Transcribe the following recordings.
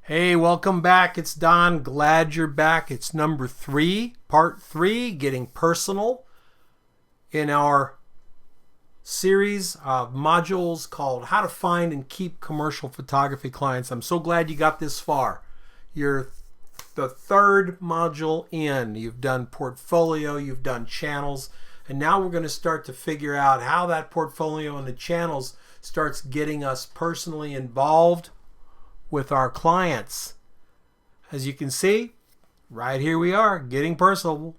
Hey, welcome back. It's Don. Glad you're back. It's number 3, part 3, getting personal in our series of modules called How to Find and Keep Commercial Photography Clients. I'm so glad you got this far. You're the third module in. You've done portfolio, you've done channels, and now we're going to start to figure out how that portfolio and the channels starts getting us personally involved with our clients. As you can see, right here we are, getting personal.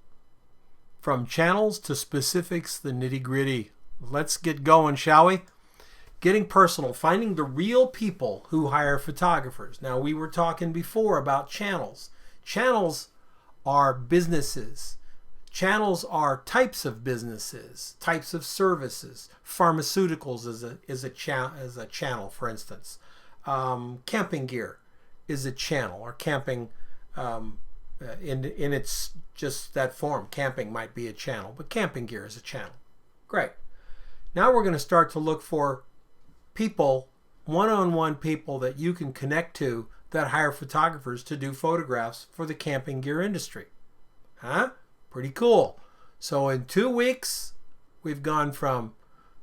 From channels to specifics, the nitty-gritty. Let's get going, shall we? Getting personal, finding the real people who hire photographers. Now, we were talking before about channels. Channels are businesses. Channels are types of businesses, types of services. Pharmaceuticals is a channel, for instance. Camping gear is a channel, or camping in its just that form. Camping might be a channel, but camping gear is a channel. Great. Now we're going to start to look for people, one-on-one people that you can connect to that hire photographers to do photographs for the camping gear industry. Huh? Pretty cool. So in 2 weeks, we've gone from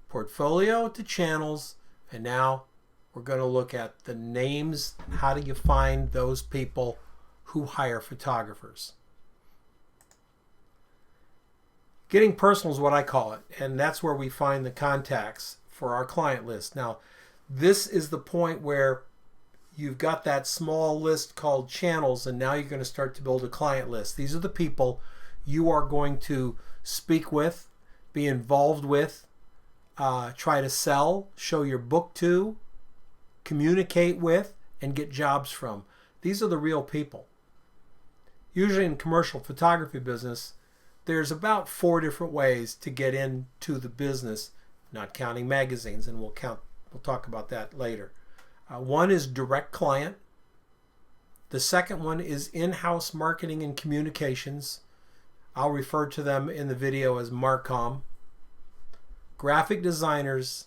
portfolio to channels, and now we're going to look at the names. How do you find those people who hire photographers? Getting personal is what I call it, and that's where we find the contacts for our client list. Now, this is the point where you've got that small list called channels, and now you're going to start to build a client list. These are the people you are going to speak with, be involved with, try to sell, show your book to, communicate with, and get jobs from. These are the real people. Usually in commercial photography business, there's about 4 different ways to get into the business, not counting magazines, and we'll talk about that later. One is direct client. The second one is in-house marketing and communications. I'll refer to them in the video as Marcom. Graphic designers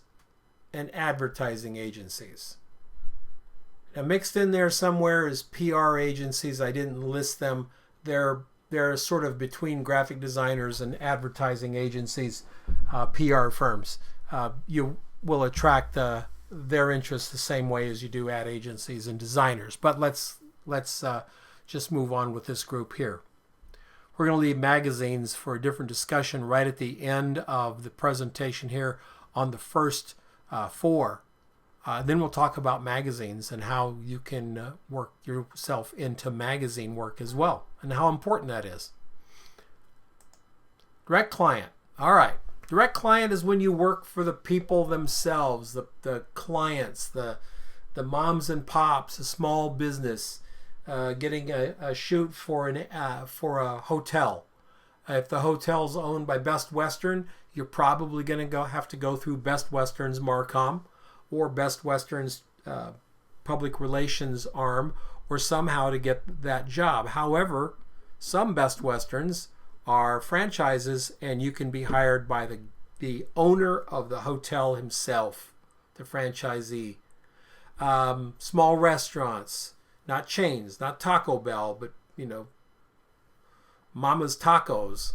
and advertising agencies. Now, mixed in there somewhere is PR agencies. I didn't list them. They're sort of between graphic designers and advertising agencies, PR firms. You will attract their interests the same way as you do ad agencies and designers. But let's just move on with this group here. We're going to leave magazines for a different discussion right at the end of the presentation here on the first 4. Then we'll talk about magazines and how you can work yourself into magazine work as well, and how important that is. Direct client. All right. Direct client is when you work for the people themselves, the clients, the moms and pops, a small business, getting a shoot for a hotel. If the hotel's owned by Best Western, you're probably going to have to go through Best Western's Marcom, or Best Western's public relations arm, or somehow to get that job. However, some Best Westerns are franchises, and you can be hired by the owner of the hotel himself, the franchisee. Small restaurants, not chains, not Taco Bell, but Mama's Tacos.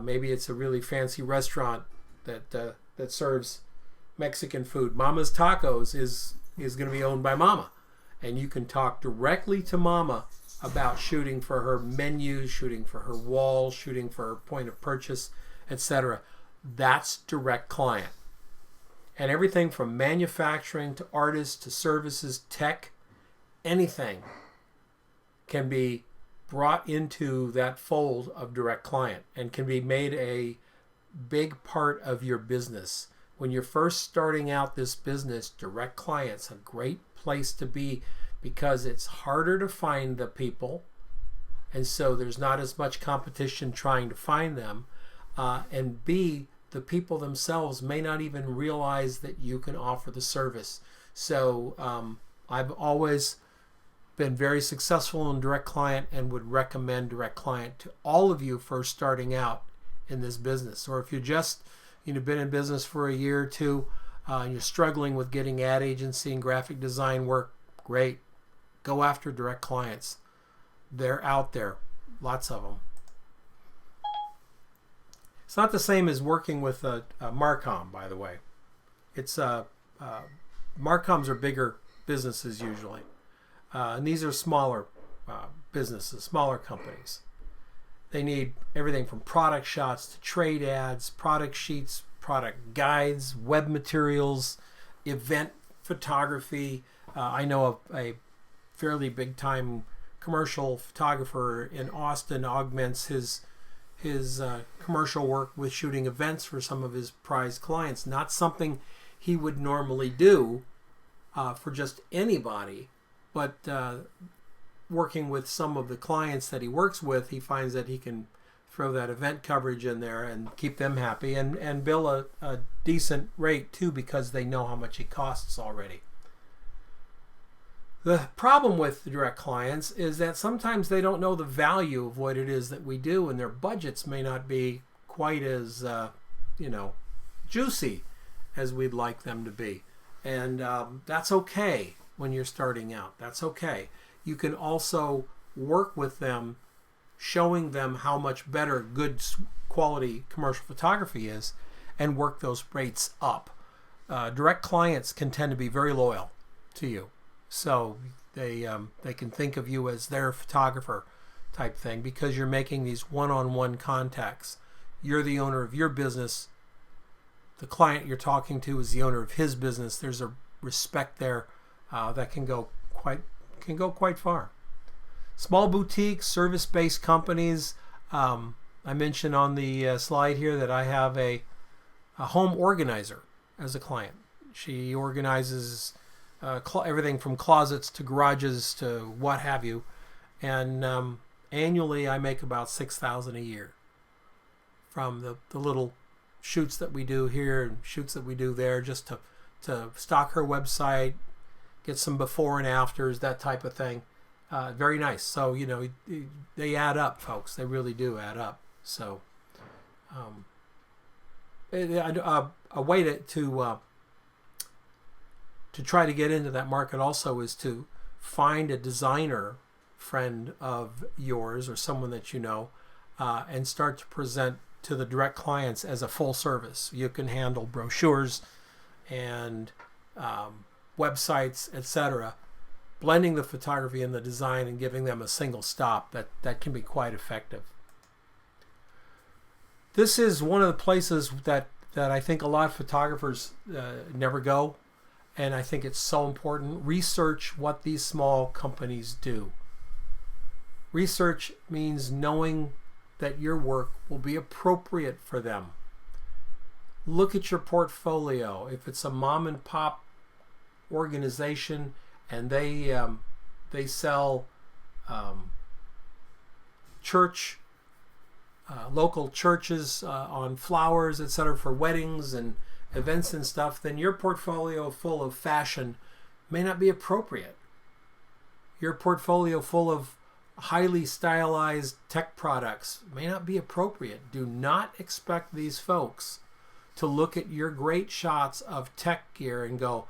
Maybe it's a really fancy restaurant that serves Mexican food. Mama's Tacos is going to be owned by Mama, and you can talk directly to Mama about shooting for her menu, shooting for her wall, shooting for her point of purchase, etc. That's direct client. And everything from manufacturing to artists to services, tech, anything can be brought into that fold of direct client and can be made a big part of your business. When you're first starting out this business, direct client's a great place to be because it's harder to find the people, and so there's not as much competition trying to find them. And B, the people themselves may not even realize that you can offer the service. So I've always been very successful in direct client and would recommend direct client to all of you first starting out in this business. Or if you just been in business for a year or two, and you're struggling with getting ad agency and graphic design work, great. Go after direct clients. They're out there. Lots of them. It's not the same as working with a Marcom, by the way. It's Marcoms are bigger businesses usually. And these are smaller businesses, smaller companies. They need everything from product shots to trade ads, product sheets, product guides, web materials, event photography. I know of a fairly big time commercial photographer in Austin augments his commercial work with shooting events for some of his prized clients. Not something he would normally do for just anybody, but working with some of the clients that he works with, he finds that he can throw that event coverage in there and keep them happy and bill a decent rate too, because they know how much it costs already. The problem with the direct clients is that sometimes they don't know the value of what it is that we do, and their budgets may not be quite as juicy as we'd like them to be. And that's okay when you're starting out. That's okay. You can also work with them, showing them how much better good quality commercial photography is, and work those rates up. Direct clients can tend to be very loyal to you. So they can think of you as their photographer type thing, because you're making these one-on-one contacts. You're the owner of your business. The client you're talking to is the owner of his business. There's a respect there that can go quite far. Small boutiques, service-based companies. I mentioned on the slide here that I have a home organizer as a client. She organizes everything from closets to garages to what have you, and annually I make about $6,000 a year from the little shoots that we do here and shoots that we do there, just to stock her website, get some before and afters, that type of thing. Very nice. So they add up, folks. They really do add up. So a way to try to get into that market also is to find a designer friend of yours or someone that you know, and start to present to the direct clients as a full service. You can handle brochures and websites, etc., blending the photography and the design and giving them a single stop. That can be quite effective. This is one of the places that I think a lot of photographers never go. And I think it's so important. Research what these small companies do. Research means knowing that your work will be appropriate for them. Look at your portfolio. If it's a mom and pop organization and they sell local churches on flowers, etc., for weddings and events and stuff, then your portfolio full of fashion may not be appropriate. Your portfolio full of highly stylized tech products may not be appropriate. Do not expect these folks to look at your great shots of tech gear and go,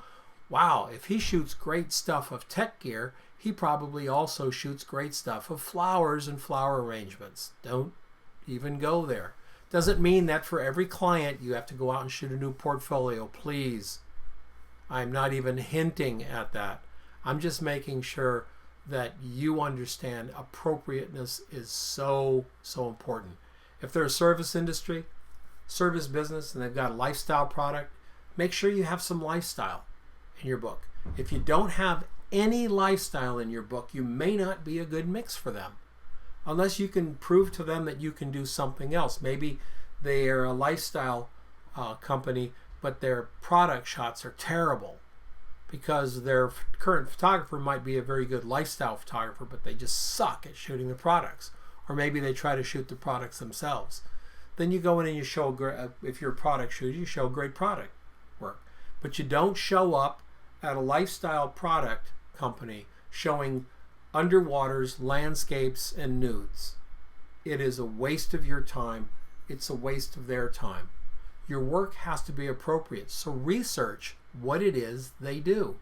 wow, if he shoots great stuff of tech gear, he probably also shoots great stuff of flowers and flower arrangements. Don't even go there. Doesn't mean that for every client you have to go out and shoot a new portfolio. Please. I'm not even hinting at that. I'm just making sure that you understand appropriateness is so important. If they're a service industry, service business, and they've got a lifestyle product, make sure you have some lifestyle in your book. If you don't have any lifestyle in your book, you may not be a good mix for them. Unless you can prove to them that you can do something else. Maybe they are a lifestyle company, but their product shots are terrible because their current photographer might be a very good lifestyle photographer, but they just suck at shooting the products. Or maybe they try to shoot the products themselves. Then you go in and you show, if you're a product shooter, you show great product work. But you don't show up at a lifestyle product company showing underwaters, landscapes, and nudes. It is a waste of your time. It's a waste of their time. Your work has to be appropriate. So research what it is they do.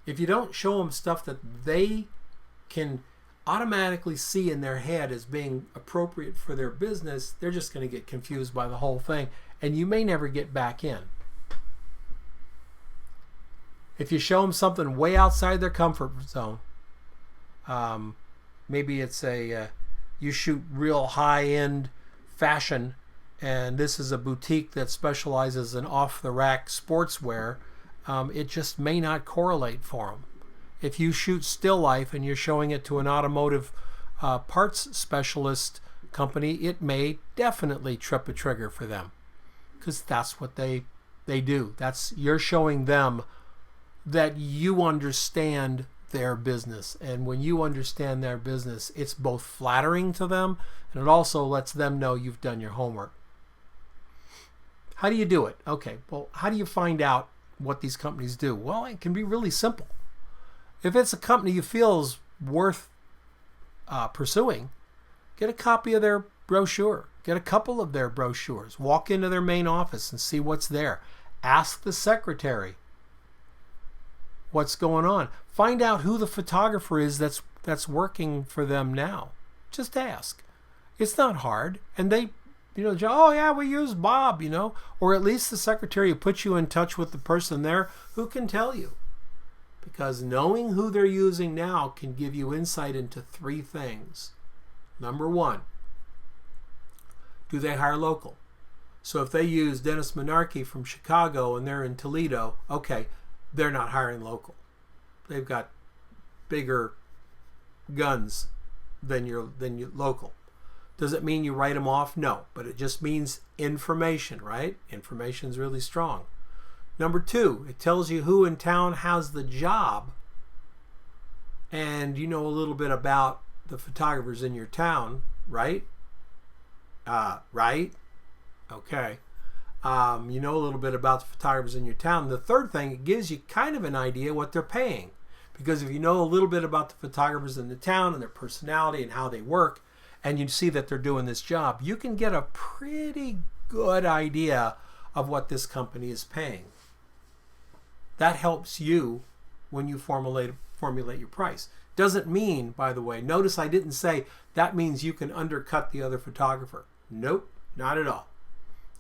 If you don't show them stuff that they can automatically see in their head as being appropriate for their business, they're just going to get confused by the whole thing, and you may never get back in. If you show them something way outside their comfort zone, maybe it's you shoot real high-end fashion, and this is a boutique that specializes in off-the-rack sportswear, it just may not correlate for them. If you shoot still life and you're showing it to an automotive parts specialist company, it may definitely trip a trigger for them, because that's what they do. You're showing them that you understand their business, and when you understand their business, it's both flattering to them and it also lets them know you've done your homework. How do you do it? Okay, well, how do you find out what these companies do? Well, it can be really simple. If it's a company you feel is worth pursuing, get a copy of their brochure. Get a couple of their brochures. Walk into their main office and see what's there. Ask the secretary what's going on. Find out who the photographer is that's working for them now. Just ask. It's not hard. And they, oh yeah, we use Bob, or at least the secretary will put you in touch with the person there who can tell you. Because knowing who they're using now can give you insight into three things. Number one, do they hire local? So if they use Dennis Menarche from Chicago and they're in Toledo, okay, they're not hiring local. They've got bigger guns than your local. Does it mean you write them off? No, but it just means information, right? Information is really strong. Number two, it tells you who in town has the job, and you know a little bit about the photographers in your town, right? Right? Okay. You know a little bit about the photographers in your town. The third thing, it gives you kind of an idea what they're paying. Because if you know a little bit about the photographers in the town and their personality and how they work, and you see that they're doing this job, you can get a pretty good idea of what this company is paying. That helps you when you formulate your price. Doesn't mean, by the way, notice I didn't say that means you can undercut the other photographer. Nope, not at all.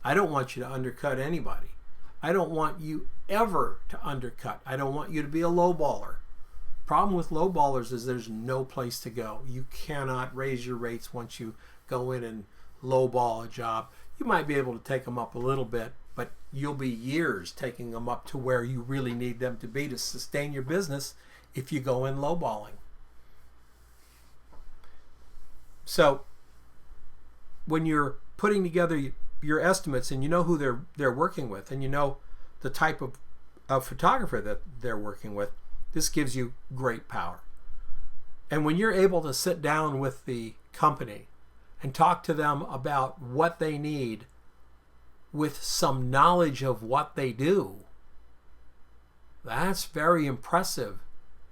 I don't want you to undercut anybody. I don't want you ever to undercut. I don't want you to be a lowballer. Problem with lowballers is there's no place to go. You cannot raise your rates once you go in and lowball a job. You might be able to take them up a little bit, but you'll be years taking them up to where you really need them to be to sustain your business if you go in lowballing. So when you're putting together your estimates and you know who they're working with and you know the type of photographer that they're working with, this gives you great power. And when you're able to sit down with the company and talk to them about what they need with some knowledge of what they do, that's very impressive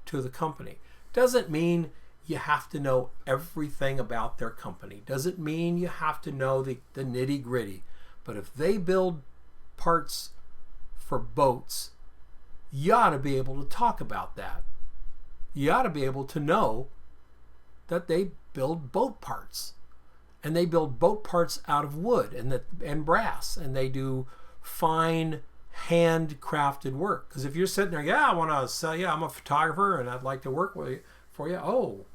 to the company. Doesn't mean you have to know everything about their company. Doesn't mean you have to know the nitty-gritty. But if they build parts for boats, you ought to be able to talk about that. You ought to be able to know that they build boat parts. And they build boat parts out of wood and brass. And they do fine handcrafted work. Because if you're sitting there, I want to sell you, I'm a photographer and I'd like to work for you. Oh,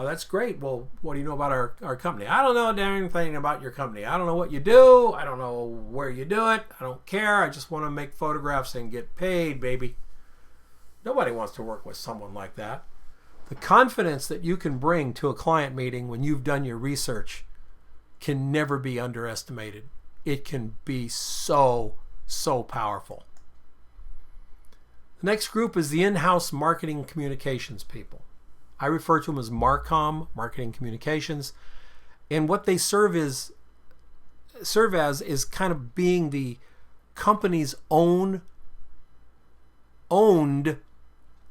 that's great. Well, what do you know about our company? I don't know anything about your company. I don't know what you do. I don't know where you do it. I don't care. I just want to make photographs and get paid, baby. Nobody wants to work with someone like that. The confidence that you can bring to a client meeting when you've done your research can never be underestimated. It can be so powerful. The next group is the in-house marketing communications people. I refer to them as Marcom, marketing communications. And what they serve as is kind of being the company's owned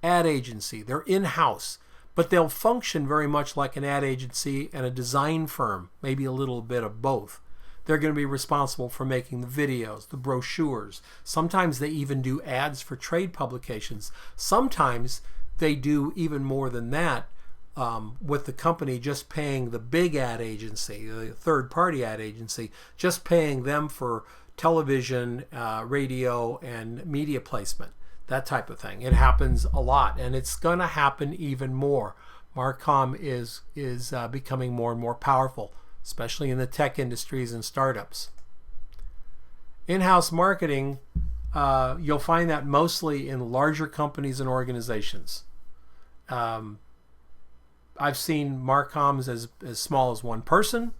ad agency. They're in-house, but they'll function very much like an ad agency and a design firm, maybe a little bit of both. They're going to be responsible for making the videos, the brochures. Sometimes they even do ads for trade publications. Sometimes they do even more than that, with the company just paying the big ad agency, the third-party ad agency, just paying them for television, radio, and media placement, that type of thing. It happens a lot, and it's going to happen even more. Marcom is becoming more and more powerful, especially in the tech industries and startups. In-house marketing, you'll find that mostly in larger companies and organizations. I've seen Marcoms as small as one person.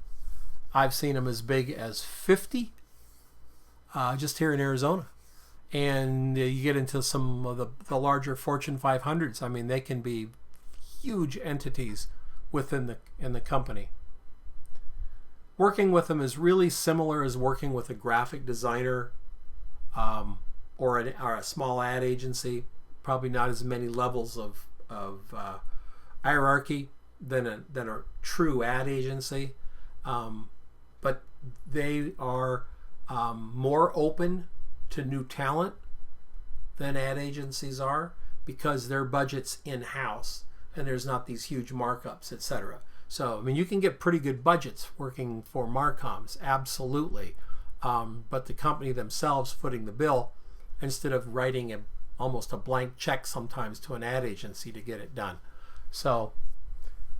I've seen them as big as 50, just here in Arizona. And you get into some of the larger Fortune 500s. I mean, they can be huge entities within the company. Working with them is really similar as working with a graphic designer or a small ad agency. Probably not as many levels of hierarchy than a true ad agency, but they are more open to new talent than ad agencies are, because their budget's in-house and there's not these huge markups, etc. So, I mean, you can get pretty good budgets working for Marcoms, absolutely, but the company themselves footing the bill instead of writing almost a blank check sometimes to an ad agency to get it done. So,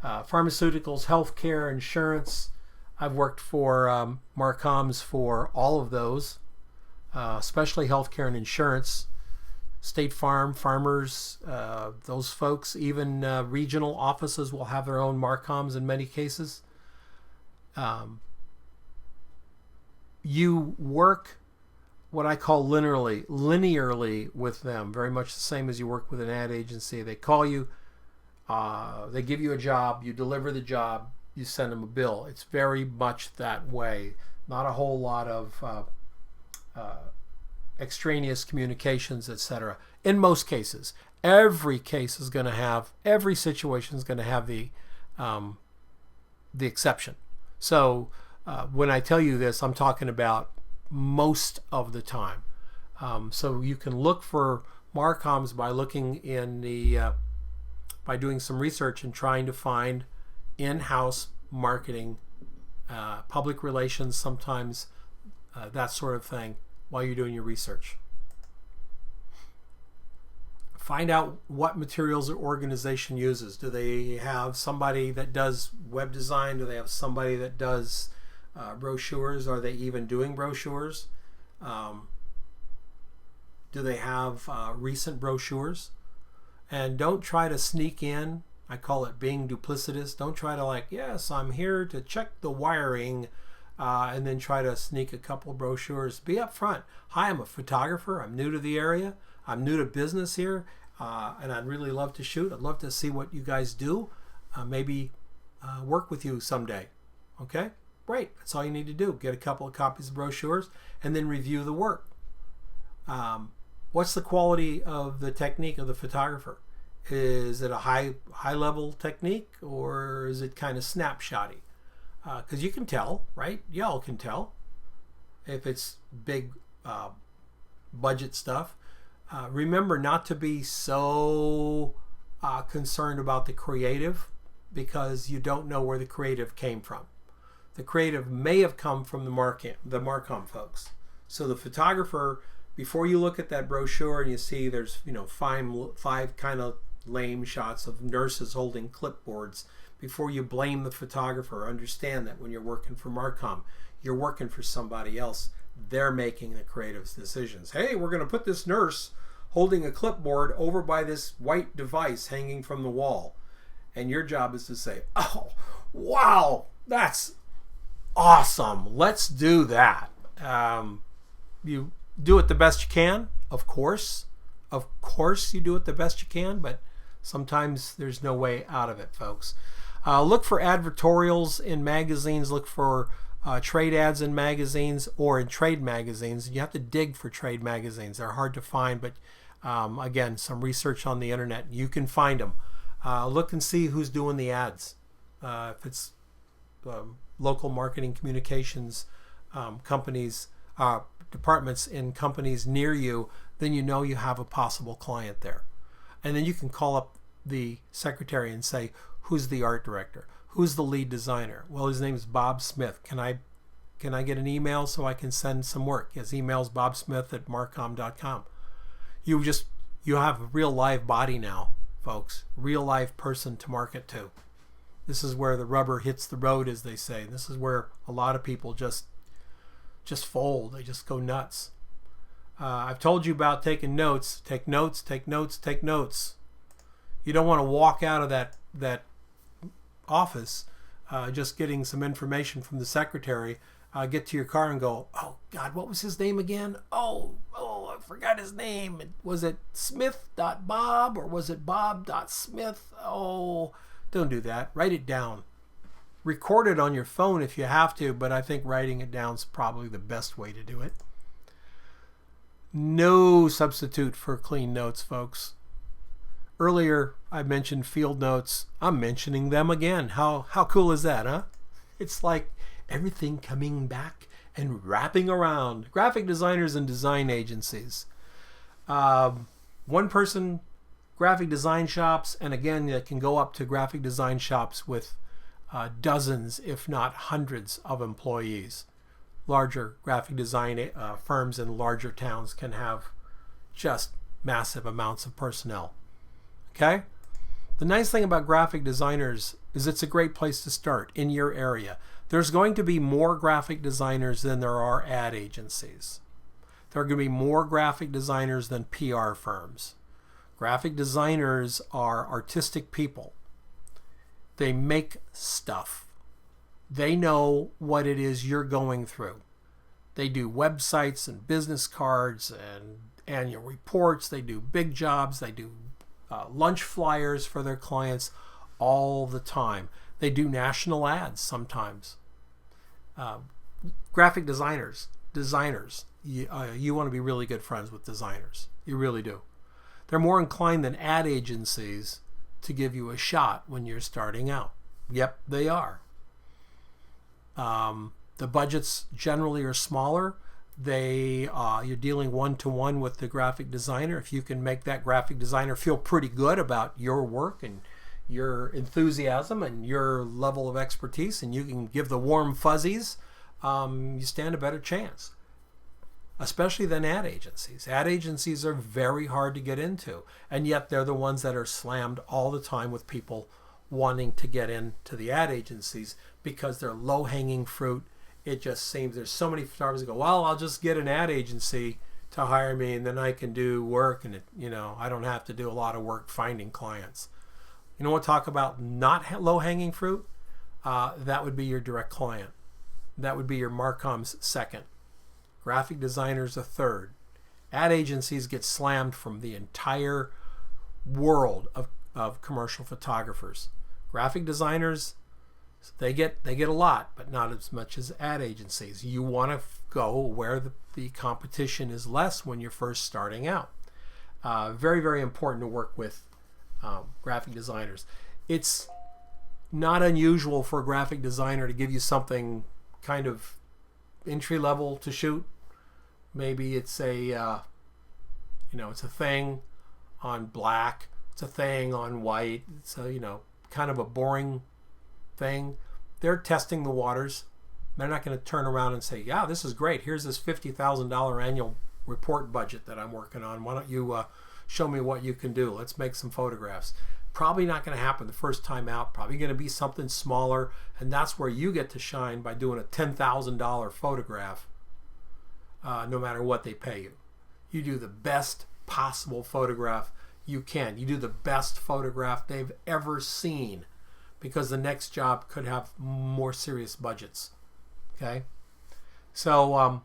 pharmaceuticals, healthcare, insurance. I've worked for Marcoms for all of those, especially healthcare and insurance. State Farm, Farmers, those folks, even regional offices will have their own Marcoms in many cases. You work what I call linearly with them, very much the same as you work with an ad agency. They call you, they give you a job, you deliver the job, you send them a bill. It's very much that way. Not a whole lot of extraneous communications, etc. In most cases, every case is going to have, every situation is going to have the exception. So when I tell you this, I'm talking about most of the time. So you can look for Marcoms by looking in the by doing some research and trying to find in-house marketing, public relations, sometimes that sort of thing, while you're doing your research. Find out what materials the organization uses. Do they have somebody that does web design? Do they have somebody that does brochures? Are they even doing brochures? Do they have recent brochures? And don't try to sneak in. I call it being duplicitous. Don't try to yes, I'm here to check the wiring, and then try to sneak a couple brochures. Be upfront. Hi, I'm a photographer. I'm new to the area. I'm new to business here, and I'd really love to shoot. I'd love to see what you guys do. Maybe work with you someday. Okay? Great. That's all you need to do. Get a couple of copies of brochures and then review the work. What's the quality of the technique of the photographer? Is it a high level technique, or is it kind of snapshotty? Because you can tell, right? Y'all can tell if it's big budget stuff. Remember not to be so concerned about the creative, because you don't know where the creative came from. The creative may have come from the Marcom folks. So the photographer, before you look at that brochure and you see there's five kind of lame shots of nurses holding clipboards, before you blame the photographer, understand that when you're working for Marcom, you're working for somebody else. They're making the creative decisions. Hey, we're going to put this nurse holding a clipboard over by this white device hanging from the wall. And your job is to say, oh, wow, that's awesome. Let's do that. You do it the best you can, of course. Of course you do it the best you can, but sometimes there's no way out of it, folks. Look for advertorials in magazines. Look for trade ads in magazines or in trade magazines. You have to dig for trade magazines. They're hard to find, but again, some research on the internet, you can find them. Look and see who's doing the ads. If it's local marketing communications companies, departments in companies near you, then you know you have a possible client there. And then you can call up the secretary and say, who's the art director? Who's the lead designer? Well, his name is Bob Smith. Can I get an email so I can send some work? His email's bobsmith@marcom.com. You have a real live body now, folks. Real live person to market to. This is where the rubber hits the road, as they say. This is where a lot of people just fold. They just go nuts. I've told you about taking notes. Take notes, take notes, take notes. You don't want to walk out of that office just getting some information from the secretary, get to your car and go, oh God, what was his name again? Oh, I forgot his name. Was it Smith.Bob or was it Bob.Smith? Oh, don't do that. Write it down. Record it on your phone if you have to, but I think writing it down is probably the best way to do it. No substitute for clean notes, folks. Earlier, I mentioned field notes. I'm mentioning them again. How cool is that, huh? It's like everything coming back and wrapping around. Graphic designers and design agencies. One person graphic design shops, and again, it can go up to graphic design shops with dozens, if not hundreds, of employees. Larger graphic design firms in larger towns can have just massive amounts of personnel. Okay? The nice thing about graphic designers is it's a great place to start in your area. There's going to be more graphic designers than there are ad agencies. There are going to be more graphic designers than PR firms. Graphic designers are artistic people. They make stuff. They know what it is you're going through. They do websites and business cards and annual reports. They do big jobs. They do lunch flyers for their clients all the time. They do national ads sometimes. Graphic designers, you want to be really good friends with designers. You really do. They're more inclined than ad agencies to give you a shot when you're starting out. Yep, they are. The budgets generally are smaller. You're dealing one-to-one with the graphic designer. If you can make that graphic designer feel pretty good about your work and your enthusiasm and your level of expertise, and you can give the warm fuzzies, you stand a better chance. Especially than ad agencies. Ad agencies are very hard to get into, and yet they're the ones that are slammed all the time with people wanting to get into the ad agencies because they're low-hanging fruit. It just seems there's so many photographers that go, well, I'll just get an ad agency to hire me and then I can do work and I don't have to do a lot of work finding clients. You know what, talk about not low-hanging fruit? That would be your direct client. That would be your Marcom's second. Graphic designers a third. Ad agencies get slammed from the entire world of commercial photographers. Graphic designers, they get a lot, but not as much as ad agencies. You want to go where the competition is less when you're first starting out. Very, very important to work with graphic designers. It's not unusual for a graphic designer to give you something kind of entry level to shoot. Maybe it's a it's a thing on black, it's a thing on white, it's a kind of a boring thing. They're testing the waters. They're not going to turn around and say, yeah, this is great, here's this $50,000 annual report budget that I'm working on, why don't you show me what you can do, let's make some photographs. Probably not going to happen the first time out. Probably going to be something smaller, and that's where you get to shine by doing a $10,000 photograph, no matter what they pay you. You do the best possible photograph you can. You do the best photograph they've ever seen, because the next job could have more serious budgets. Okay, so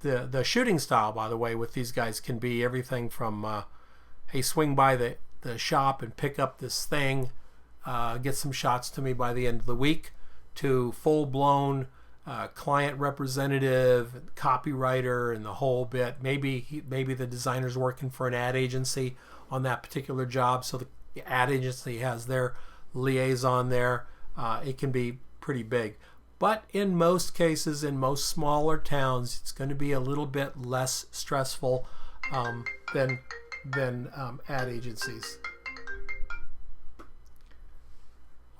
the shooting style, by the way, with these guys can be everything from hey, swing by the shop and pick up this thing, get some shots to me by the end of the week, to full-blown client representative, copywriter, and the whole bit. Maybe the designer's working for an ad agency on that particular job, so the ad agency has their liaison there. It can be pretty big. But in most cases, in most smaller towns, it's going to be a little bit less stressful than ad agencies.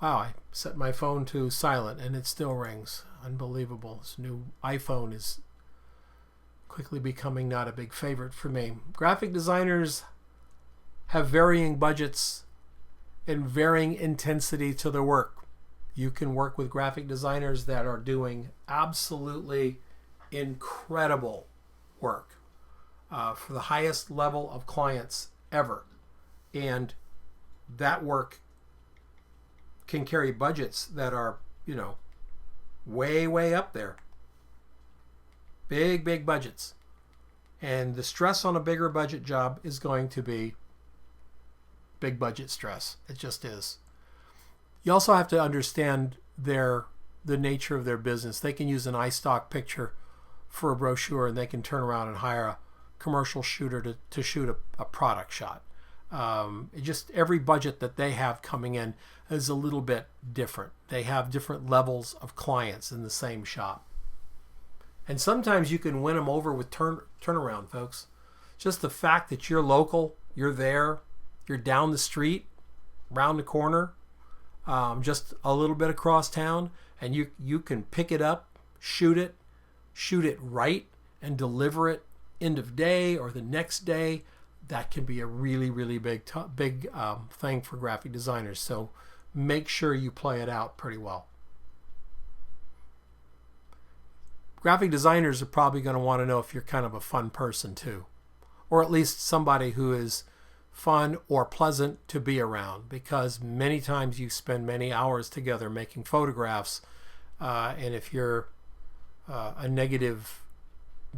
Wow, I set my phone to silent and it still rings. Unbelievable. This new iPhone is quickly becoming not a big favorite for me. Graphic designers have varying budgets and varying intensity to their work. You can work with graphic designers that are doing absolutely incredible work for the highest level of clients ever. And that work can carry budgets that are, way, way up there. Big, big budgets. And the stress on a bigger budget job is going to be big budget stress. It just is. You also have to understand the nature of their business. They can use an iStock picture for a brochure, and they can turn around and hire a commercial shooter to shoot a product shot. Just every budget that they have coming in is a little bit different. They have different levels of clients in the same shop. And sometimes you can win them over with turnaround, folks. Just the fact that you're local, you're there, you're down the street, round the corner, just a little bit across town, and you can pick it up, shoot it right, and deliver it end of day or the next day. That can be a really, really big thing for graphic designers. So make sure you play it out pretty well. Graphic designers are probably going to want to know if you're kind of a fun person too, or at least somebody who is fun or pleasant to be around, because many times you spend many hours together making photographs, and if you're a negative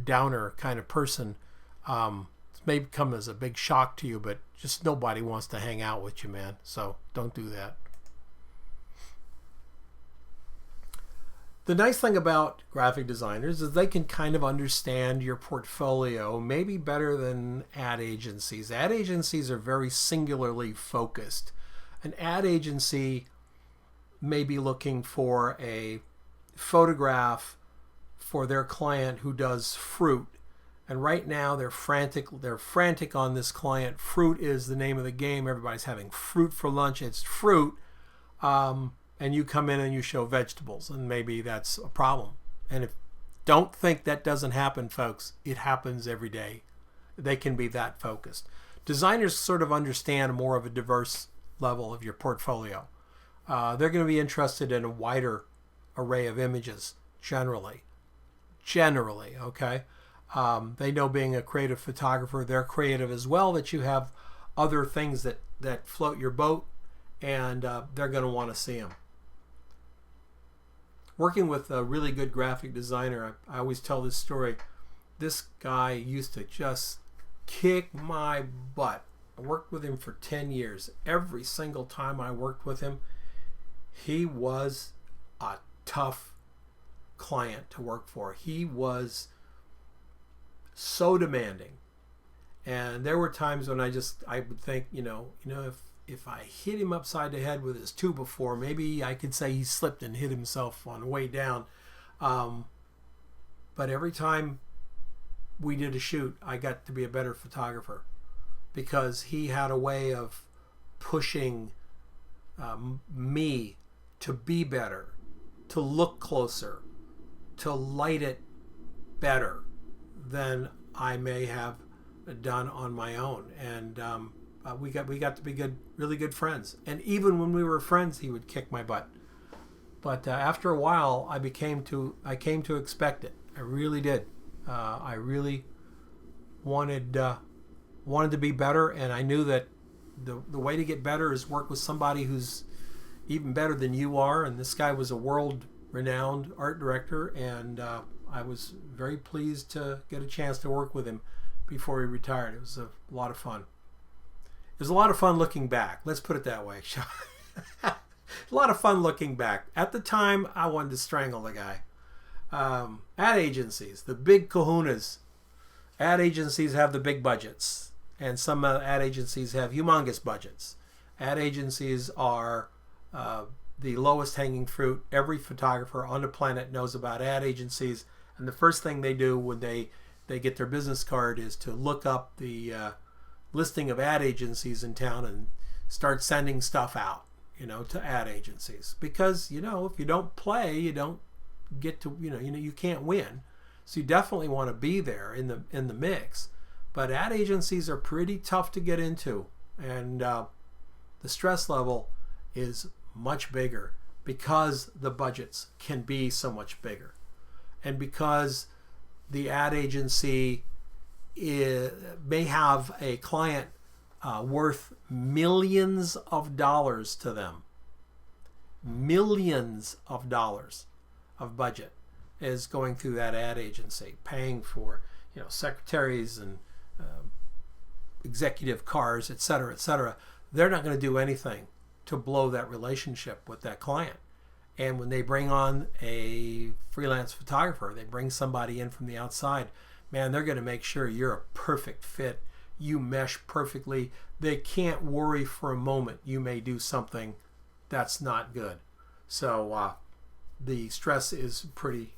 downer kind of person, it may come as a big shock to you, but just nobody wants to hang out with you, man. So don't do that. The nice thing about graphic designers is they can kind of understand your portfolio maybe better than ad agencies. Ad agencies are very singularly focused. An ad agency may be looking for a photograph for their client who does fruit. And right now they're frantic on this client. Fruit is the name of the game. Everybody's having fruit for lunch. It's fruit. And you come in and you show vegetables, and maybe that's a problem. And don't think that doesn't happen, folks. It happens every day. They can be that focused. Designers sort of understand more of a diverse level of your portfolio. They're going to be interested in a wider array of images, generally, okay? They know, being a creative photographer, they're creative as well, that you have other things that float your boat, and they're going to want to see them. Working with a really good graphic designer, I always tell this story. This guy used to just kick my butt. I worked with him for 10 years. Every single time I worked with him, he was a tough client to work for. He was so demanding. And there were times when I would think, if I hit him upside the head with his 2x4, maybe I could say he slipped and hit himself on the way down. But every time we did a shoot, I got to be a better photographer, because he had a way of pushing me to be better, to look closer, to light it better than I may have done on my own. And we got to be really good friends. And even when we were friends, he would kick my butt. But after a while, I came to expect it. I really did. I really wanted to be better, and I knew that the way to get better is work with somebody who's even better than you are. And this guy was a world-renowned art director, and I was very pleased to get a chance to work with him before he retired. It was a lot of fun. It was a lot of fun looking back. Let's put it that way. A lot of fun looking back. At the time, I wanted to strangle the guy. Ad agencies, the big kahunas. Ad agencies have the big budgets, and some ad agencies have humongous budgets. Ad agencies are the lowest hanging fruit. Every photographer on the planet knows about ad agencies, and the first thing they do when they get their business card is to look up the listing of ad agencies in town and start sending stuff out, to ad agencies. Because, if you don't play, you don't get to, you can't win. So you definitely want to be there in the mix. But ad agencies are pretty tough to get into, and the stress level is much bigger because the budgets can be so much bigger, and because the ad agency may have a client worth millions of dollars to them. Millions of dollars of budget is going through that ad agency, paying for secretaries and executive cars, etc., etc. They're not going to do anything to blow that relationship with that client. And when they bring on a freelance photographer, they bring somebody in from the outside, man, they're going to make sure you're a perfect fit. You mesh perfectly. They can't worry for a moment you may do something that's not good. So the stress is pretty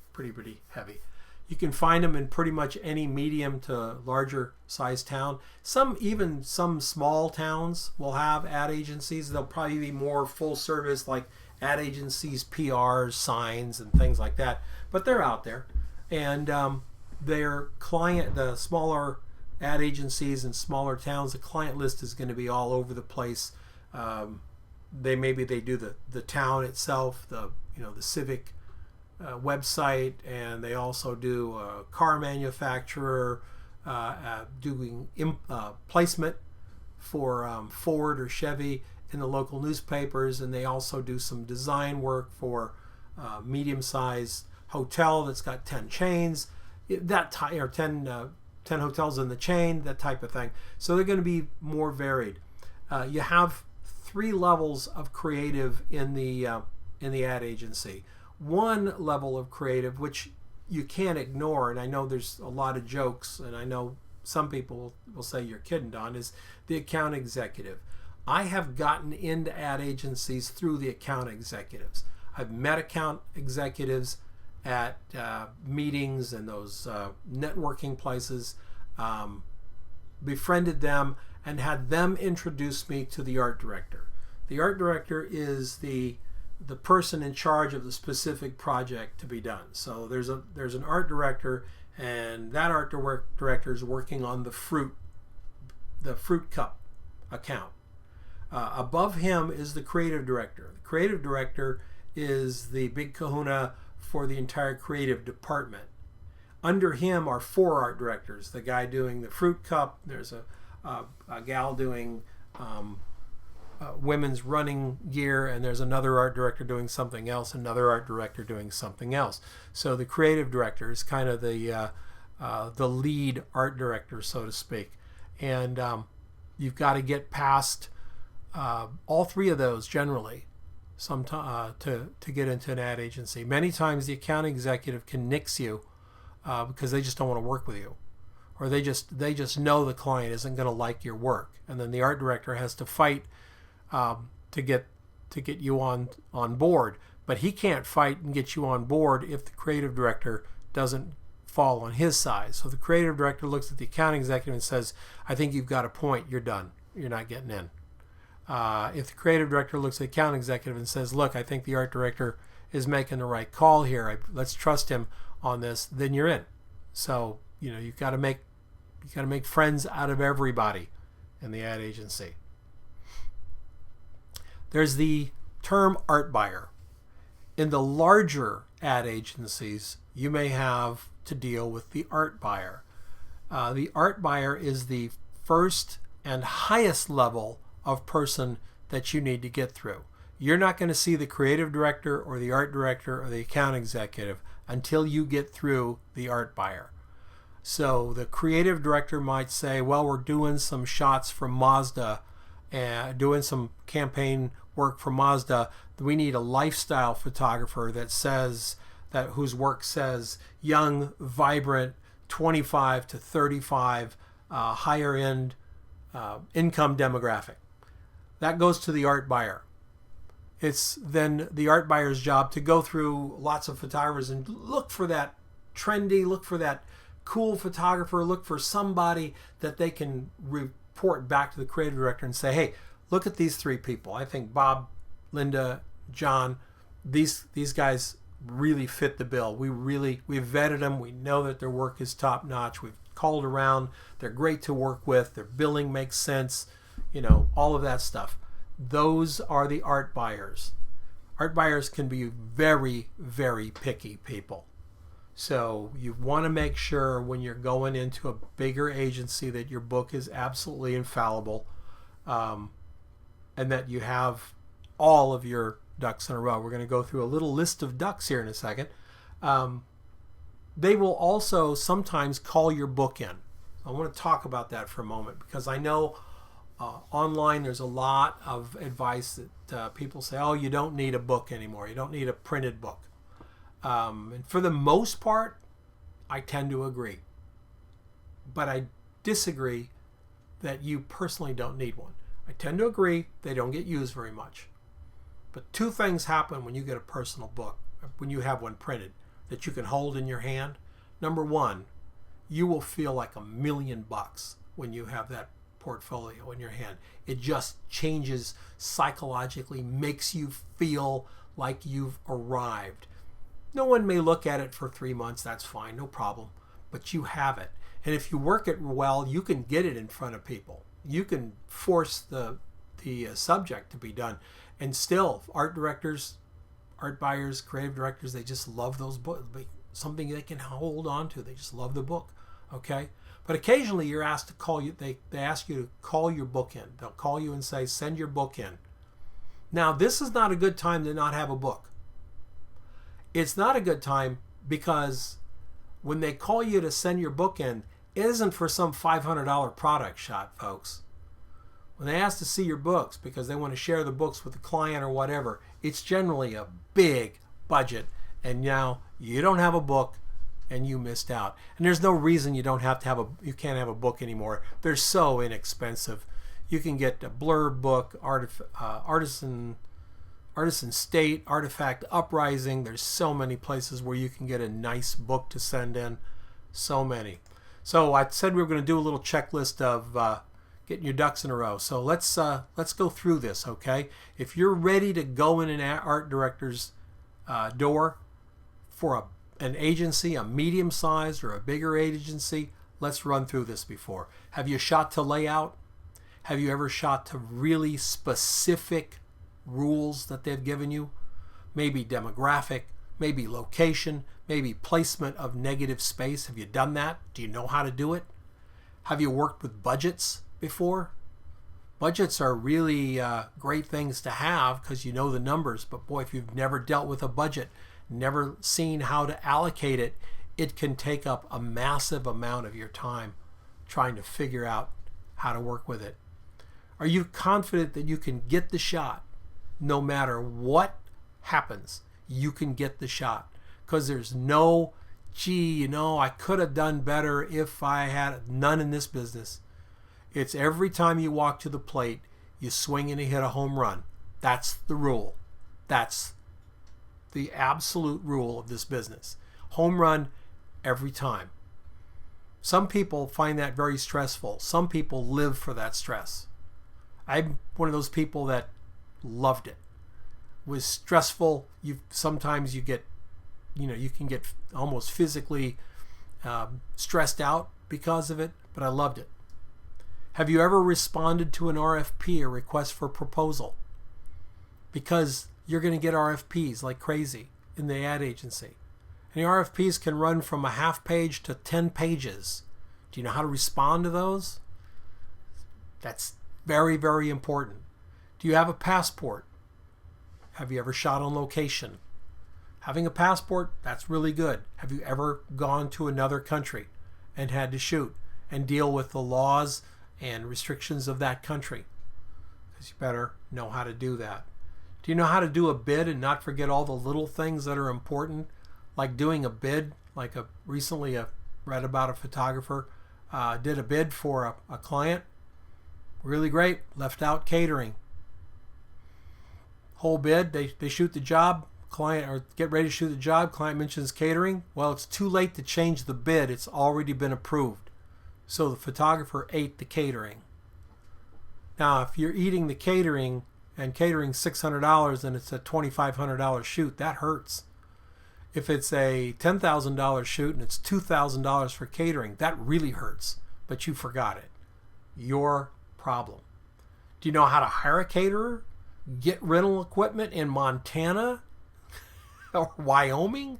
heavy. You can find them in pretty much any medium to larger size town. Even some small towns will have ad agencies. They'll probably be more full service, like ad agencies, PRs, signs, and things like that. But they're out there. And the smaller ad agencies in smaller towns, the client list is going to be all over the place. They do the town itself, the civic website, and they also do a car manufacturer doing placement for Ford or Chevy in the local newspapers, and they also do some design work for medium-sized hotel that's got 10 chains, or 10 hotels in the chain, that type of thing. So they're going to be more varied. You have 3 levels of creative in the ad agency. One level of creative, which you can't ignore, and I know there's a lot of jokes, and I know some people will say you're kidding, Don, is the account executive. I have gotten into ad agencies through the account executives. I've met account executives at meetings and those networking places, befriended them, and had them introduce me to the art director. The art director is the person in charge of the specific project to be done. So there's an art director, and that art director is working on the fruit cup account. Above him is the creative director. The creative director is the big kahuna for the entire creative department. Under him are 4 art directors. The guy doing the fruit cup, there's a gal doing women's running gear, and there's another art director doing something else, another art director doing something else. So the creative director is kind of the lead art director, so to speak. And you've got to get past all 3 of those generally to get into an ad agency. Many times the account executive can nix you because they just don't want to work with you, or they just know the client isn't going to like your work, and then the art director has to fight to get you on board. But he can't fight and get you on board if the creative director doesn't fall on his side. So the creative director looks at the account executive and says, I think you've got a point, you're done, you're not getting in. If the creative director looks at the account executive and says, look, I think the art director is making the right call here, let's trust him on this, then you're in. So you've got to make friends out of everybody in the ad agency. There's the term art buyer. In the larger ad agencies, you may have to deal with the art buyer. The art buyer is the first and highest level of person that you need to get through. You're not going to see the creative director or the art director or the account executive until you get through the art buyer. So the creative director might say, well, we're doing some shots from Mazda and doing some campaign work for Mazda. We need a lifestyle photographer whose work says young, vibrant, 25 to 35, higher end income demographic. That goes to the art buyer. it's then the art buyer's job to go through lots of photographers and look for that trendy, look for that cool photographer, look for somebody that they can report back to the creative director and say, hey, look at these 3 people. I think Bob, Linda, John, these guys really fit the bill. We've vetted them. We know that their work is top notch. We've called around. They're great to work with. Their billing makes sense. All of that stuff. Those are the art buyers. Art buyers can be very, very picky people. So you want to make sure when you're going into a bigger agency that your book is absolutely infallible, and that you have all of your ducks in a row. We're going to go through a little list of ducks here in a second. They will also sometimes call your book in. I want to talk about that for a moment, because I know online there's a lot of advice that people say, oh, you don't need a book anymore. You don't need a printed book. And for the most part, I tend to agree. But I disagree that you personally don't need one. I tend to agree they don't get used very much. But 2 things happen when you get a personal book, when you have one printed, that you can hold in your hand. Number 1, you will feel like $1,000,000 when you have that portfolio in your hand. It just changes psychologically, makes you feel like you've arrived. No one may look at it for 3 months, that's fine, no problem, but you have it. And if you work it well, you can get it in front of people. You can force the subject to be done. And still, art directors, art buyers, creative directors, they just love those books. Something they can hold on to. They just love the book. Okay? But occasionally you're asked to call you, they ask you to call your book in. They'll call you and say, send your book in. Now, this is not a good time to not have a book. It's not a good time because when they call you to send your book in, it isn't for some $500 product shot, folks. When they ask to see your books because they want to share the books with the client or whatever, it's generally a big budget. And now you don't have a book and you missed out. And there's no reason you can't have a book anymore. They're so inexpensive. You can get a blurb book, Artisan State, Artifact Uprising. There's so many places where you can get a nice book to send in. So many. So I said we were going to do a little checklist of getting your ducks in a row. So let's go through this, okay? If you're ready to go in an art director's door for an agency, a medium-sized or a bigger agency, let's run through this before. Have you shot to layout? Have you ever shot to really specific rules that they've given you? Maybe demographic, maybe location, maybe placement of negative space. Have you done that? Do you know how to do it? Have you worked with budgets before? Budgets are really great things to have because you know the numbers, but boy, if you've never dealt with a budget, never seen how to allocate it, it can take up a massive amount of your time trying to figure out how to work with it. Are you confident that you can get the shot no matter what happens? You can get the shot because there's no, I could have done better if I had none in this business. It's every time you walk to the plate, you swing and you hit a home run. That's the rule. That's the absolute rule of this business. Home run every time. Some people find that very stressful. Some people live for that stress. I'm one of those people that loved it. It was stressful. Sometimes you get, you can get almost physically stressed out because of it, but I loved it. Have you ever responded to an RFP, a request for proposal? Because you're going to get RFPs like crazy in the ad agency. And the RFPs can run from a half page to 10 pages. Do you know how to respond to those? That's very, very important. Do you have a passport? Have you ever shot on location? Having a passport, that's really good. Have you ever gone to another country and had to shoot and deal with the laws and restrictions of that country? Because you better know how to do that. Do you know how to do a bid and not forget all the little things that are important? Like doing a bid, recently I read about a photographer, did a bid for a client. Really great, left out catering. whole bid. They shoot the job, client, or get ready to shoot the job, client mentions catering. Well, it's too late to change the bid. It's already been approved. So the photographer ate the catering. Now, if you're eating the catering and catering's $600 and it's a $2,500 shoot, that hurts. If it's a $10,000 shoot and it's $2,000 for catering, that really hurts, but you forgot it. Your problem. Do you know how to hire a caterer? Get rental equipment in Montana or Wyoming?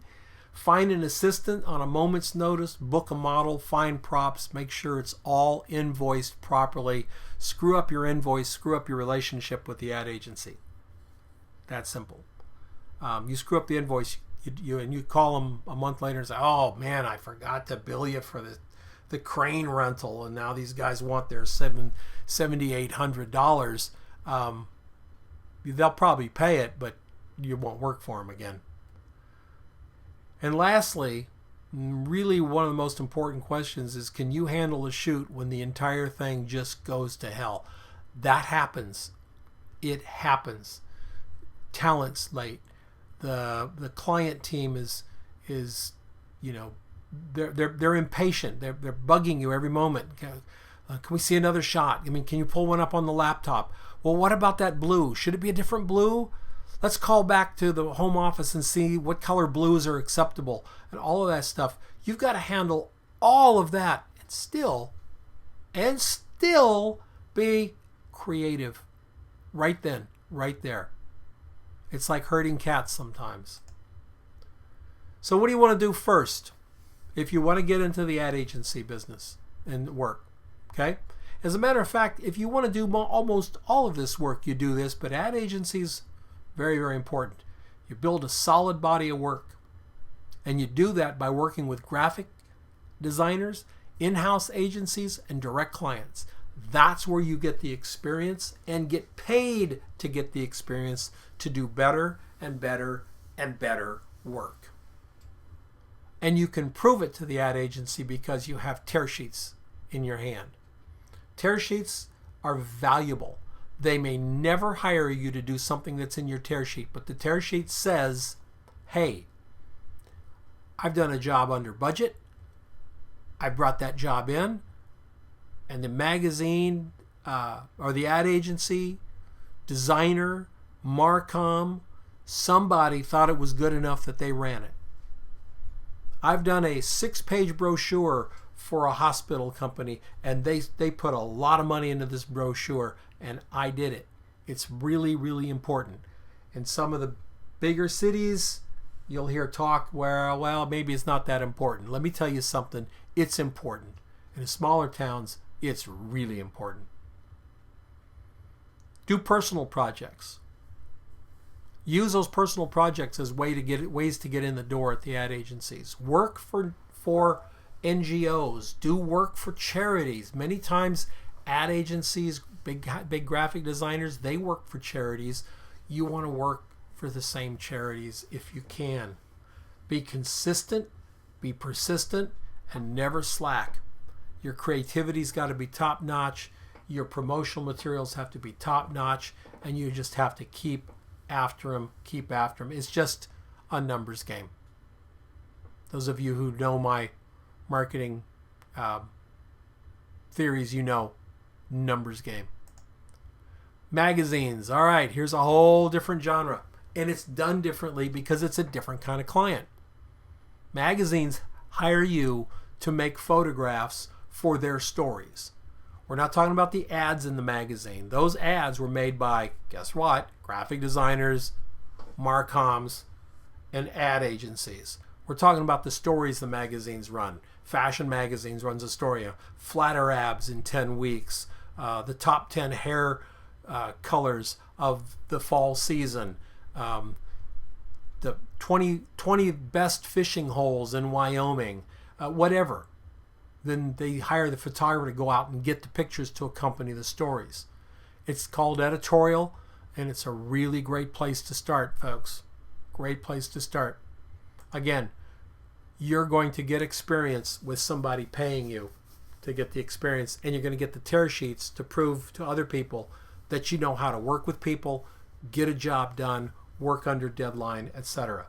Find an assistant on a moment's notice, book a model, find props, make sure it's all invoiced properly. Screw up your invoice, screw up your relationship with the ad agency. That's simple. You screw up the invoice, you call them a month later and say, oh man, I forgot to bill you for the crane rental, and now these guys want their $7,800. They'll probably pay it, but you won't work for them again. And lastly, really one of the most important questions is, can you handle a shoot when the entire thing just goes to hell? That happens. It happens. Talent's late. The client team is they're impatient. They're bugging you every moment. Can we see another shot? I mean, can you pull one up on the laptop? Well, what about that blue? Should it be a different blue? Let's call back to the home office and see what color blues are acceptable and all of that stuff. You've got to handle all of that and still be creative right then, right there. It's like herding cats sometimes. So what do you want to do first if you want to get into the ad agency business and work? Okay? As a matter of fact, if you want to do almost all of this work, you do this, but ad agencies, very, very important. You build a solid body of work, and you do that by working with graphic designers, in-house agencies, and direct clients. That's where you get the experience and get paid to get the experience to do better and better and better work. And you can prove it to the ad agency because you have tear sheets in your hand. Tear sheets are valuable. They may never hire you to do something that's in your tear sheet, but the tear sheet says, hey, I've done a job under budget. I brought that job in, and the magazine or the ad agency, designer, Marcom, somebody thought it was good enough that they ran it. I've done a 6-page brochure for a hospital company, and they put a lot of money into this brochure, and I did it. It's really, really important. In some of the bigger cities, you'll hear talk where, well, maybe it's not that important. Let me tell you something. It's important. In the smaller towns, it's really important. Do personal projects. Use those personal projects as ways to get in the door at the ad agencies. Work for NGOs. Do work for charities. Many times, ad agencies, big graphic designers, they work for charities. You want to work for the same charities if you can. Be consistent, be persistent, and never slack. Your creativity's got to be top notch. Your promotional materials have to be top notch, and you just have to keep after them. It's just a numbers game. Those of you who know my marketing theories, you know, numbers game. Magazines. All right, here's a whole different genre, and it's done differently because it's a different kind of client. Magazines hire you to make photographs for their stories. We're not talking about the ads in the magazine. Those ads were made by, guess what? Graphic designers, Marcoms, and ad agencies. We're talking about the stories the magazines run. Fashion Magazines runs a story, flatter abs in 10 weeks, the top 10 hair colors of the fall season, the 20 best fishing holes in Wyoming, whatever. Then they hire the photographer to go out and get the pictures to accompany the stories. It's called Editorial, and it's a really great place to start, folks. Great place to start. Again, you're going to get experience with somebody paying you to get the experience, and you're going to get the tear sheets to prove to other people that you know how to work with people, get a job done, work under deadline, etc.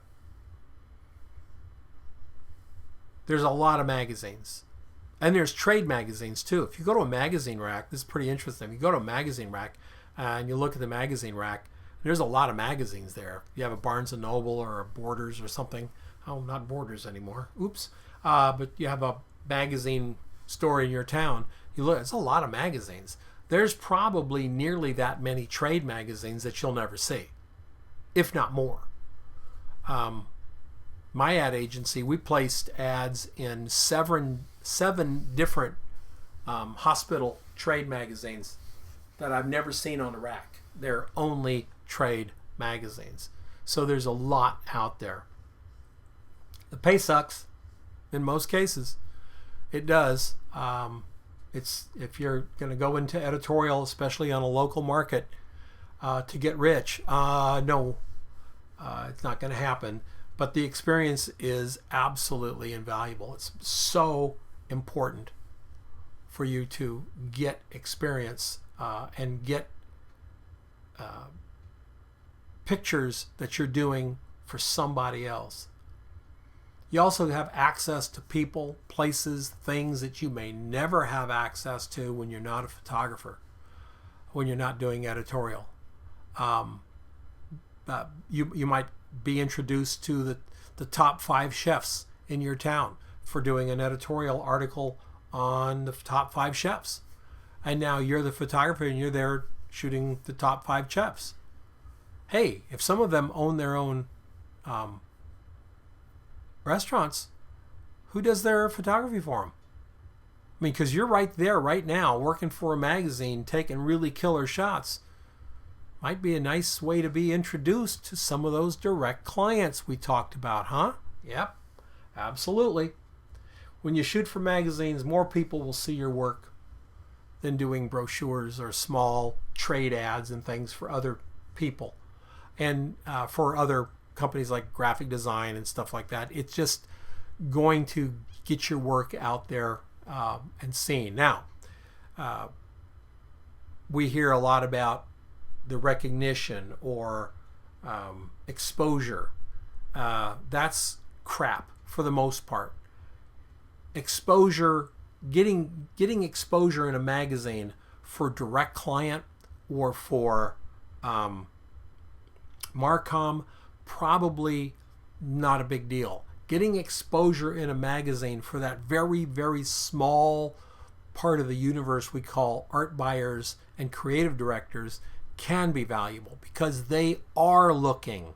There's a lot of magazines. And there's trade magazines too. If you go to a magazine rack, this is pretty interesting. If you go to a magazine rack and you look at the magazine rack, there's a lot of magazines there. You have a Barnes & Noble or a Borders or something. Oh, not Borders anymore. Oops. But you have a magazine store in your town. You look, it's a lot of magazines. There's probably nearly that many trade magazines that you'll never see, if not more. My ad agency, we placed ads in seven different hospital trade magazines that I've never seen on a rack. They're only trade magazines. So there's a lot out there. The pay sucks in most cases. It does. It's if you're going to go into editorial, especially on a local market, to get rich. No, it's not going to happen. But the experience is absolutely invaluable. It's so important for you to get experience and get pictures that you're doing for somebody else. You also have access to people, places, things that you may never have access to when you're not a photographer, when you're not doing editorial. You might be introduced to the top 5 chefs in your town for doing an editorial article on the top 5 chefs. And now you're the photographer and you're there shooting the top 5 chefs. Hey, if some of them own their own restaurants, who does their photography for them? I mean, because you're right there right now working for a magazine taking really killer shots. Might be a nice way to be introduced to some of those direct clients we talked about, huh? Yep, absolutely. When you shoot for magazines, more people will see your work than doing brochures or small trade ads and things for other people. And for other companies like graphic design and stuff like that, it's just going to get your work out there and seen. Now, we hear a lot about the recognition or exposure. That's crap for the most part. Exposure, getting exposure in a magazine for direct client or for Marcom, probably not a big deal. Getting exposure in a magazine for that very, very small part of the universe we call art buyers and creative directors can be valuable because they are looking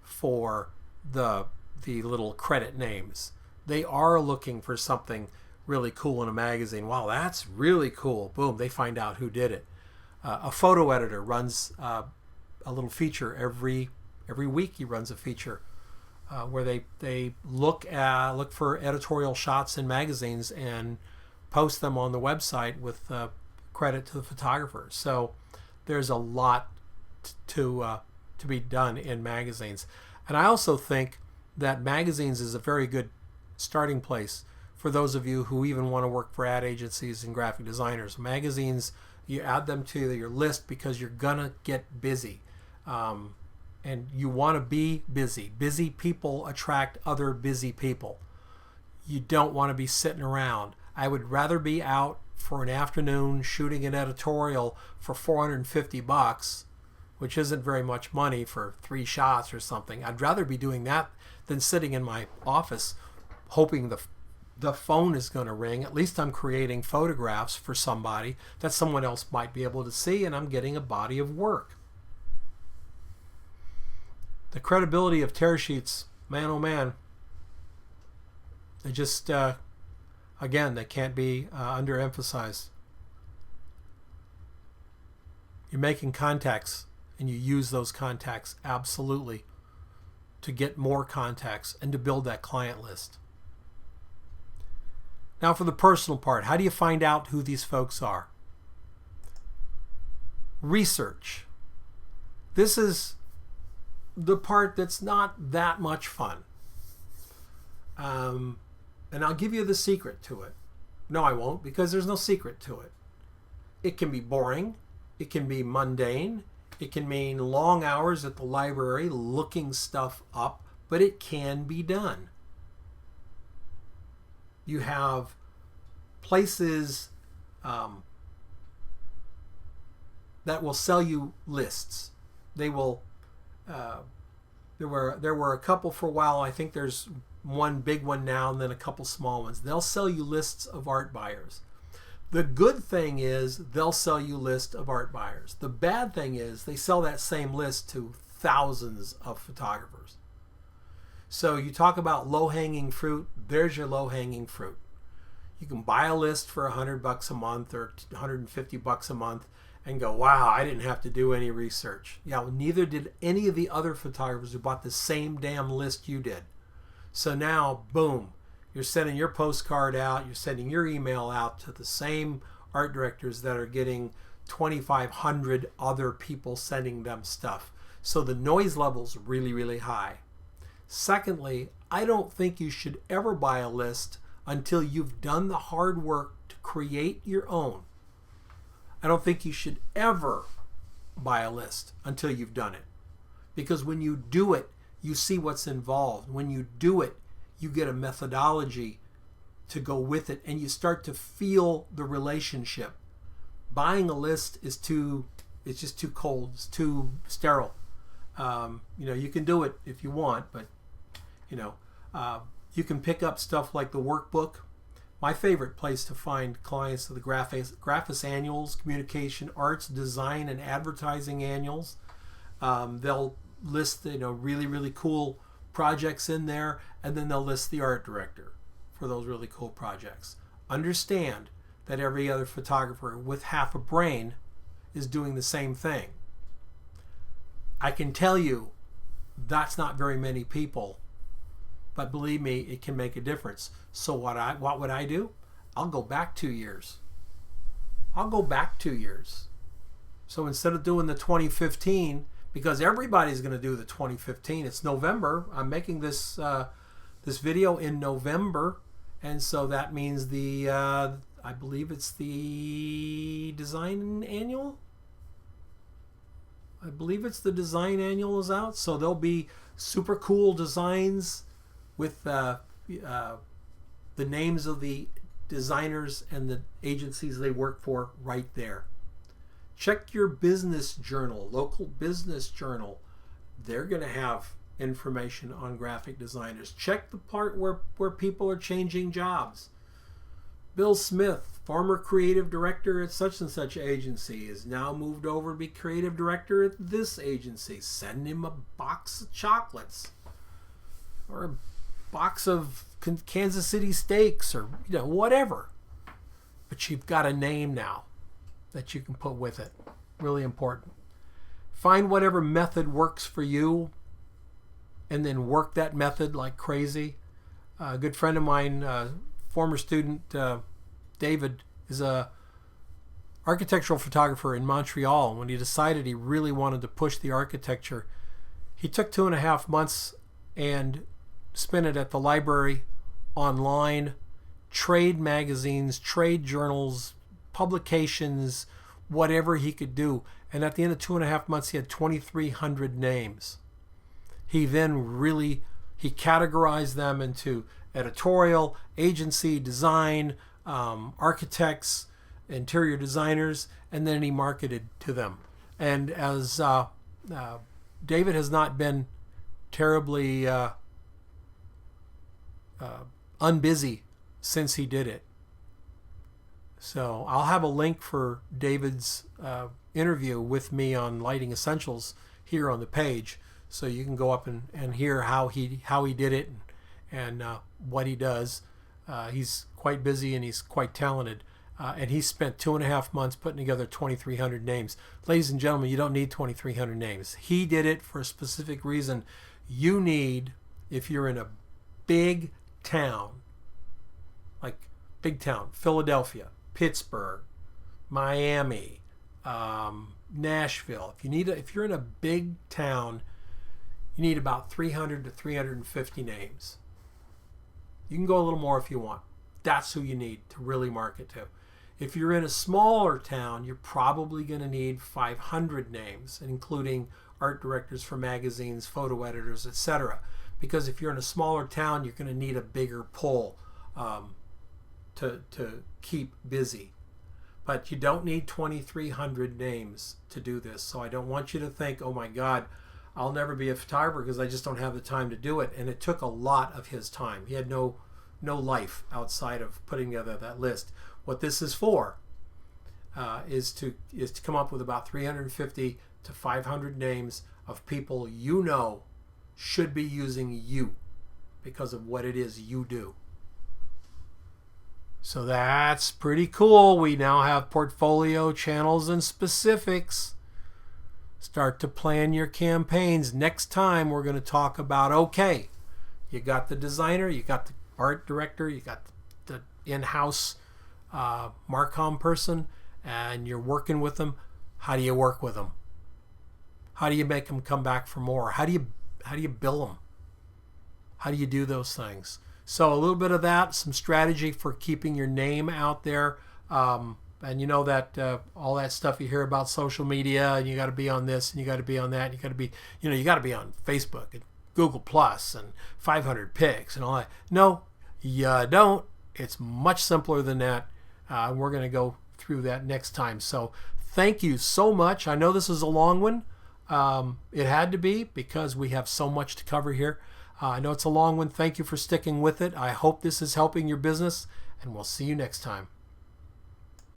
for the little credit names. They are looking for something really cool in a magazine. Wow, that's really cool. Boom, they find out who did it. A photo editor runs a little feature every week. He runs a feature where they look for editorial shots in magazines and post them on the website with credit to the photographer. So there's a lot to be done in magazines. And I also think that magazines is a very good starting place for those of you who even want to work for ad agencies and graphic designers. Magazines, you add them to your list because you're gonna get busy. And you want to be busy. Busy people attract other busy people. You don't want to be sitting around. I would rather be out for an afternoon shooting an editorial for $450, which isn't very much money for 3 shots or something. I'd rather be doing that than sitting in my office hoping the phone is going to ring. At least I'm creating photographs for somebody that someone else might be able to see, and I'm getting a body of work. The credibility of tear sheets, man oh man, they just, again, they can't be underemphasized. You're making contacts, and you use those contacts absolutely to get more contacts and to build that client list. Now for the personal part, how do you find out who these folks are? Research. This is the part that's not that much fun. And I'll give you the secret to it. No, I won't, because there's no secret to it. It can be boring. It can be mundane. It can mean long hours at the library looking stuff up, but it can be done. You have places that will sell you lists. They will. There were a couple for a while. I think there's one big one now, and then a couple small ones. They'll sell you lists of art buyers. The good thing is they'll sell you lists of art buyers. The bad thing is they sell that same list to thousands of photographers. So you talk about low-hanging fruit. There's your low-hanging fruit. You can buy a list for $100 a month or $150 a month and go, wow, I didn't have to do any research. Yeah, well, neither did any of the other photographers who bought the same damn list you did. So now, boom, you're sending your postcard out, you're sending your email out to the same art directors that are getting 2,500 other people sending them stuff. So the noise level's really, really high. Secondly, I don't think you should ever buy a list until you've done the hard work to create your own. I don't think you should ever buy a list until you've done it. Because when you do it, you see what's involved. When you do it, you get a methodology to go with it, and you start to feel the relationship. Buying a list is it's just too cold. It's too sterile. You can do it if you want, but you can pick up stuff like the workbook. My favorite place to find clients are the Graphis Annuals, Communication Arts, Design, and Advertising Annuals. They'll list really, really cool projects in there, and then they'll list the art director for those really cool projects. Understand that every other photographer with half a brain is doing the same thing. I can tell you that's not very many people, but believe me, it can make a difference. So what would I do? I'll go back 2 years. So instead of doing the 2015, because everybody's going to do the 2015, it's November. I'm making this video in November, and so that means I believe it's the Design Annual. I believe it's the Design Annual is out, so there'll be super cool designs with the names of the designers and the agencies they work for right there. Check your business journal, local business journal. They're going to have information on graphic designers. Check the part where people are changing jobs. Bill Smith, former creative director at such and such agency, is now moved over to be creative director at this agency. Send him a box of chocolates or a box of Kansas City steaks or whatever. But you've got a name now that you can put with it. Really important. Find whatever method works for you and then work that method like crazy. A good friend of mine, former student David, is a architectural photographer in Montreal. When he decided he really wanted to push the architecture, he took 2.5 months and spent it at the library, online, trade magazines, trade journals, publications, whatever he could do. And at the end of 2.5 months, he had 2,300 names. He then he categorized them into editorial, agency, design, architects, interior designers, and then he marketed to them. And as David has not been terribly unbusy since he did it. So I'll have a link for David's interview with me on Lighting Essentials here on the page, so you can go up and hear how he did it and what he does. He's quite busy and he's quite talented, and he spent 2.5 months putting together 2,300 names. Ladies and gentlemen, you don't need 2,300 names. He did it for a specific reason. You need, if you're in a big town, like big town, Philadelphia, Pittsburgh, Miami, Nashville. If you're in a big town, you need about 300 to 350 names. You can go a little more if you want. That's who you need to really market to. If you're in a smaller town, you're probably going to need 500 names, including art directors for magazines, photo editors, etc. Because if you're in a smaller town, you're going to need a bigger pull to keep busy. But you don't need 2,300 names to do this. So I don't want you to think, oh my God, I'll never be a photographer because I just don't have the time to do it. And it took a lot of his time. He had no life outside of putting together that list. What this is for is to come up with about 350 to 500 names of people you know should be using you because of what it is you do. So that's pretty cool. We now have portfolio channels and specifics. Start to plan your campaigns. Next time we're going to talk about, okay, you got the designer, you got the art director, you got the in-house Marcom person, and you're working with them. How do you work with them? How do you make them come back for more? How do you bill them? How do you do those things? So a little bit of that, some strategy for keeping your name out there. And you know that all that stuff you hear about social media, and you got to be on this, and you got to be on that, and you got to be, you got to be on Facebook and Google Plus and 500 pics and all that. No, you don't. It's much simpler than that. We're going to go through that next time. So thank you so much. I know this is a long one. It had to be because we have so much to cover here. I know it's a long one. Thank you for sticking with it. I hope this is helping your business, and we'll see you next time.